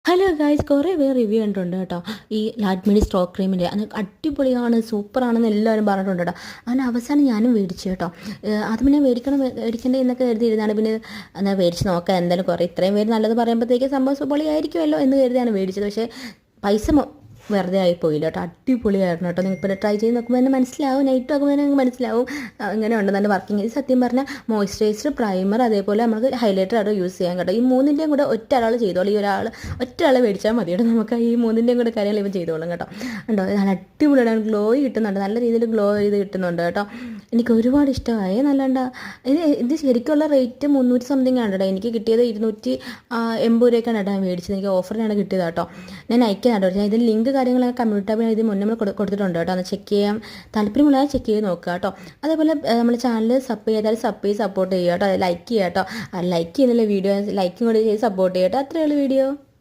Hello guys, കുറേ പേർ review കണ്ടിട്ടുണ്ട് കേട്ടോ. ഈ ലാക്മിയുടെ സ്ട്രോക്ക് ക്രീമിൻ്റെ അത് അടിപൊളിയാണ്, സൂപ്പറാണെന്ന് എല്ലാവരും പറഞ്ഞിട്ടുണ്ട് കേട്ടോ. അങ്ങനെ അവസാനം ഞാനും മേടിച്ചു കേട്ടോ. അത് പിന്നെ മേടിക്കണ്ടേ എന്നൊക്കെ കരുതിയിരുന്നാണ്. പിന്നെ എന്നാൽ മേടിച്ച് നോക്കാം, എന്തായാലും കുറേ ഇത്രയും പേര് നല്ലത് പറയുമ്പോഴത്തേക്ക് സംഭവം പൊളിയായിരിക്കുമല്ലോ എന്ന് കരുതിയാണ് മേടിച്ചത്. പക്ഷേ പൈസ വെറുതെ ആയിപ്പോയില്ല കേട്ടോ. അടിപൊളിയായിരുന്നു കേട്ടോ. നിങ്ങൾക്ക് ട്രൈ ചെയ്ത് നോക്കുമ്പോൾ തന്നെ മനസ്സിലാവും, നൈറ്റ് ആകുമ്പോൾ തന്നെ നിങ്ങൾക്ക് മനസ്സിലാവും ഇങ്ങനെ ഉണ്ട് നല്ല വർക്കിംഗ്. ഇത് സത്യം പറഞ്ഞാൽ മോയ്സ്ചറൈസർ, പ്രൈമർ, അതേപോലെ നമുക്ക് ഹൈലൈറ്റർ ആയിട്ട് യൂസ് ചെയ്യാൻ കേട്ടോ. ഈ മൂന്നിൻ്റെയും കൂടെ ഒറ്റ ആൾ ചെയ്തോളൂ. ഒറ്റ ആൾ മേടിച്ചാൽ മതി കേട്ടോ. നമുക്ക് ഈ മൂന്നിൻ്റെയും കൂടെ കാര്യങ്ങൾ ഇവൻ ചെയ്തോളും കേട്ടോ. ഉണ്ടോ, നല്ല അടിപൊളിയാണ്. ഗ്ലോ കിട്ടുന്നുണ്ട്, നല്ല രീതിയിൽ ഗ്ലോ ചെയ്ത് കിട്ടുന്നുണ്ട് കേട്ടോ. എനിക്ക് ഒരുപാട് ഇഷ്ടമായി. നല്ലണ്ട. ഇത് ശരിക്കുള്ള റേറ്റ് 300 സംതിങ് ആണ് കേട്ടോ. എനിക്ക് കിട്ടിയത് 280 രൂപയ്ക്കാണ് കേട്ടോ മേടിച്ചത്. എനിക്ക് ഓഫറിനാണ് കിട്ടിയത് കേട്ടോ. ഞാൻ അയക്കാൻ കേട്ടോ. ഞാൻ ഇതിൽ ലിങ്ക് കാര്യങ്ങളൊക്കെ കമ്മ്യൂണിറ്റി ടാബിൽ ഇത് മുന്നേ നമ്മൾ കൊടുത്തിട്ടുണ്ട് കേട്ടോ. അത് ചെക്ക് ചെയ്യാം, താല്പര്യമുള്ള ചെക്ക് ചെയ്ത് നോക്കുക കേട്ടോ. അതേപോലെ നമ്മുടെ ചാനൽ സപ്പോർട്ട് ചെയ്യുക കേട്ടോ. ലൈക്ക് ചെയ്യുക കേട്ടോ. ലൈക്ക് ചെയ്യുന്നില്ല വീഡിയോ, ലൈക്കും കൂടി ചെയ്ത് സപ്പോർട്ട് ചെയ്യുക കേട്ടോ. അത്രയുള്ള വീഡിയോ.